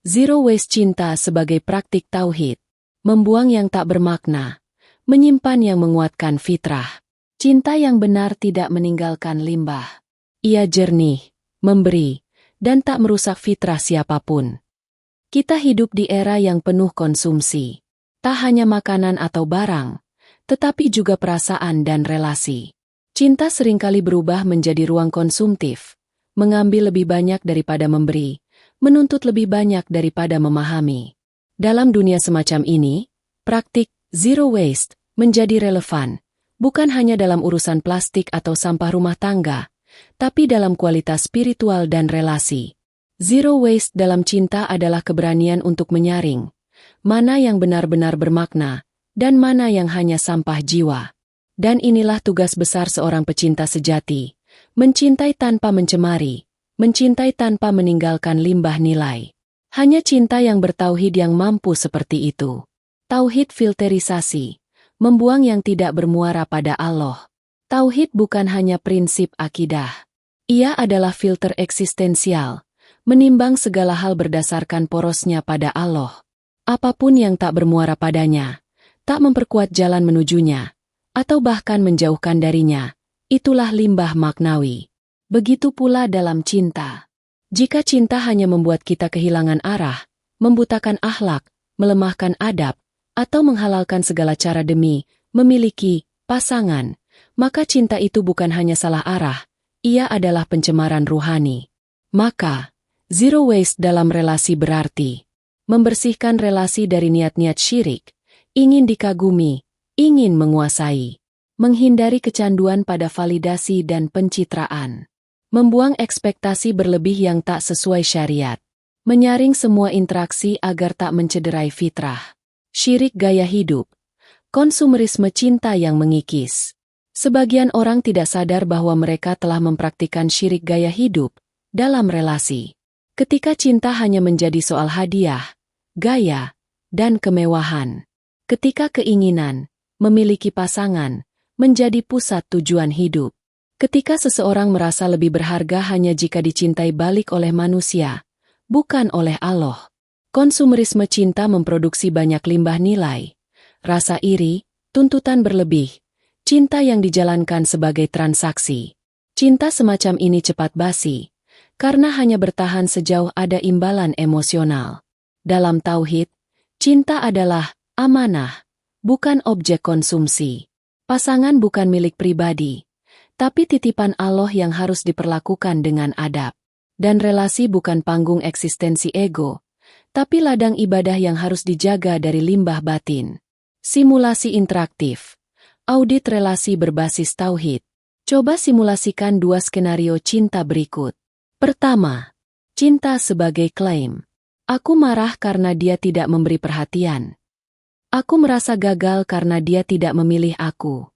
Zero waste cinta sebagai praktik tauhid. Membuang yang tak bermakna, menyimpan yang menguatkan fitrah. Cinta yang benar tidak meninggalkan limbah. Ia jernih, memberi, dan tak merusak fitrah siapapun. Kita hidup di era yang penuh konsumsi. Tak hanya makanan atau barang, tetapi juga perasaan dan relasi. Cinta seringkali berubah menjadi ruang konsumtif, mengambil lebih banyak daripada memberi, menuntut lebih banyak daripada memahami. Dalam dunia semacam ini, praktik zero waste menjadi relevan, bukan hanya dalam urusan plastik atau sampah rumah tangga, tapi dalam kualitas spiritual dan relasi. Zero waste dalam cinta adalah keberanian untuk menyaring, mana yang benar-benar bermakna, dan mana yang hanya sampah jiwa. Dan inilah tugas besar seorang pecinta sejati, mencintai tanpa mencemari, mencintai tanpa meninggalkan limbah nilai. Hanya cinta yang bertauhid yang mampu seperti itu. Tauhid filterisasi, membuang yang tidak bermuara pada Allah. Tauhid bukan hanya prinsip akidah. Ia adalah filter eksistensial, menimbang segala hal berdasarkan porosnya pada Allah. Apapun yang tak bermuara padanya, tak memperkuat jalan menujunya, atau bahkan menjauhkan darinya, itulah limbah maknawi. Begitu pula dalam cinta. Jika cinta hanya membuat kita kehilangan arah, membutakan akhlak, melemahkan adab, atau menghalalkan segala cara demi memiliki pasangan, maka cinta itu bukan hanya salah arah, ia adalah pencemaran ruhani. Maka, zero waste dalam relasi berarti membersihkan relasi dari niat-niat syirik, ingin dikagumi, ingin menguasai, menghindari kecanduan pada validasi dan pencitraan. Membuang ekspektasi berlebih yang tak sesuai syariat. Menyaring semua interaksi agar tak mencederai fitrah. Syirik gaya hidup. Konsumerisme cinta yang mengikis. Sebagian orang tidak sadar bahwa mereka telah mempraktikkan syirik gaya hidup dalam relasi. Ketika cinta hanya menjadi soal hadiah, gaya, dan kemewahan. Ketika keinginan, memiliki pasangan, menjadi pusat tujuan hidup. Ketika seseorang merasa lebih berharga hanya jika dicintai balik oleh manusia, bukan oleh Allah. Konsumerisme cinta memproduksi banyak limbah nilai, rasa iri, tuntutan berlebih, cinta yang dijalankan sebagai transaksi. Cinta semacam ini cepat basi, karena hanya bertahan sejauh ada imbalan emosional. Dalam tauhid, cinta adalah amanah, bukan objek konsumsi. Pasangan bukan milik pribadi, tapi titipan Allah yang harus diperlakukan dengan adab. Dan relasi bukan panggung eksistensi ego, tapi ladang ibadah yang harus dijaga dari limbah batin. Simulasi interaktif. Audit relasi berbasis tauhid. Coba simulasikan dua skenario cinta berikut. Pertama, cinta sebagai klaim. Aku marah karena dia tidak memberi perhatian. Aku merasa gagal karena dia tidak memilih aku.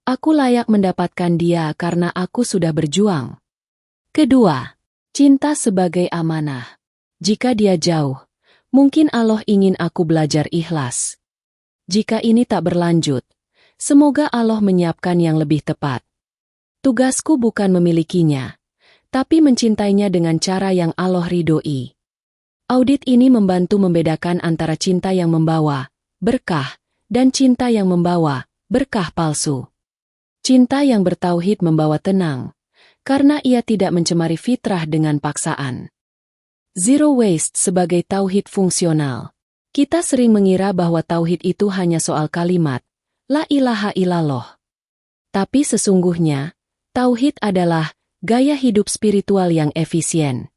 Aku layak mendapatkan dia karena aku sudah berjuang. Kedua, cinta sebagai amanah. Jika dia jauh, mungkin Allah ingin aku belajar ikhlas. Jika ini tak berlanjut, semoga Allah menyiapkan yang lebih tepat. Tugasku bukan memilikinya, tapi mencintainya dengan cara yang Allah ridhoi. Audit ini membantu membedakan antara cinta yang membawa berkah dan cinta yang membawa berkah palsu. Cinta yang bertauhid membawa tenang, karena ia tidak mencemari fitrah dengan paksaan. Zero waste sebagai tauhid fungsional. Kita sering mengira bahwa tauhid itu hanya soal kalimat, la ilaha illallah. Tapi sesungguhnya, tauhid adalah gaya hidup spiritual yang efisien.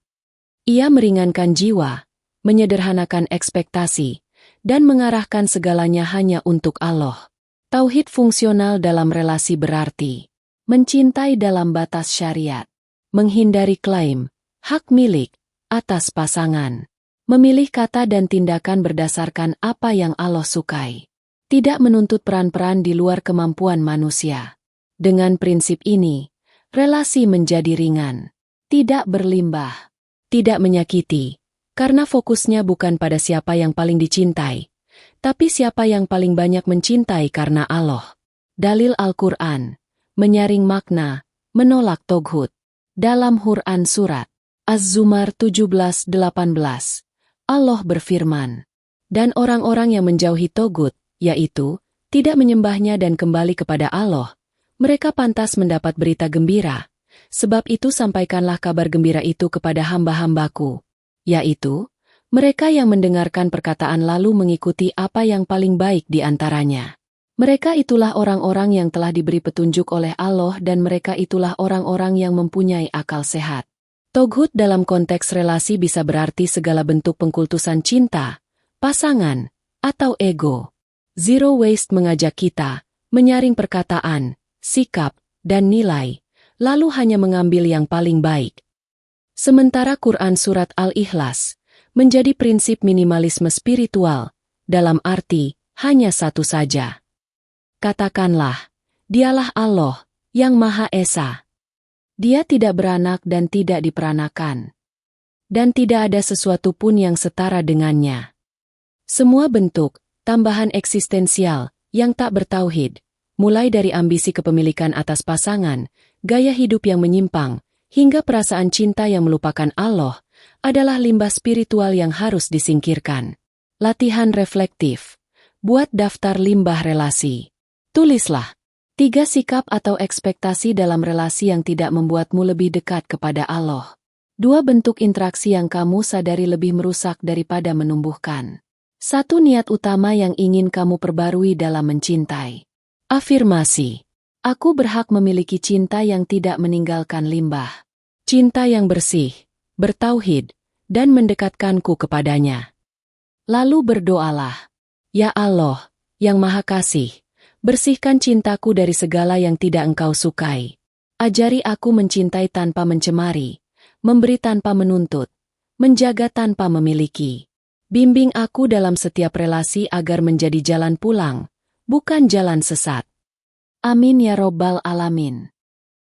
Ia meringankan jiwa, menyederhanakan ekspektasi, dan mengarahkan segalanya hanya untuk Allah. Tauhid fungsional dalam relasi berarti mencintai dalam batas syariat, menghindari klaim, hak milik, atas pasangan, memilih kata dan tindakan berdasarkan apa yang Allah sukai, tidak menuntut peran-peran di luar kemampuan manusia. Dengan prinsip ini, relasi menjadi ringan, tidak berlimbah, tidak menyakiti, karena fokusnya bukan pada siapa yang paling dicintai, tapi siapa yang paling banyak mencintai karena Allah. Dalil Al-Quran, menyaring makna, menolak toghut. Dalam Quran Surat Az-Zumar 17-18, Allah berfirman, dan orang-orang yang menjauhi Togut, yaitu, tidak menyembahnya dan kembali kepada Allah, mereka pantas mendapat berita gembira. Sebab itu sampaikanlah kabar gembira itu kepada hamba-hambaku, yaitu, mereka yang mendengarkan perkataan lalu mengikuti apa yang paling baik di antaranya. Mereka itulah orang-orang yang telah diberi petunjuk oleh Allah dan mereka itulah orang-orang yang mempunyai akal sehat. Toghut dalam konteks relasi bisa berarti segala bentuk pengkultusan cinta, pasangan, atau ego. Zero waste mengajak kita menyaring perkataan, sikap, dan nilai, lalu hanya mengambil yang paling baik. Sementara Quran Surat Al-Ikhlas menjadi prinsip minimalisme spiritual, dalam arti hanya satu saja. Katakanlah, dialah Allah yang Maha Esa. Dia tidak beranak dan tidak diperanakan. Dan tidak ada sesuatu pun yang setara dengannya. Semua bentuk, tambahan eksistensial, yang tak bertauhid, mulai dari ambisi kepemilikan atas pasangan, gaya hidup yang menyimpang, hingga perasaan cinta yang melupakan Allah, adalah limbah spiritual yang harus disingkirkan. Latihan reflektif. Buat daftar limbah relasi. Tulislah 3 sikap atau ekspektasi dalam relasi yang tidak membuatmu lebih dekat kepada Allah. 2 bentuk interaksi yang kamu sadari lebih merusak daripada menumbuhkan. 1 niat utama yang ingin kamu perbarui dalam mencintai. Afirmasi. Aku berhak memiliki cinta yang tidak meninggalkan limbah. Cinta yang bersih, bertauhid, dan mendekatkanku kepadanya. Lalu berdoalah. Ya Allah, yang Maha Kasih, bersihkan cintaku dari segala yang tidak Engkau sukai. Ajari aku mencintai tanpa mencemari, memberi tanpa menuntut, menjaga tanpa memiliki. Bimbing aku dalam setiap relasi agar menjadi jalan pulang, bukan jalan sesat. Amin ya Robbal Alamin.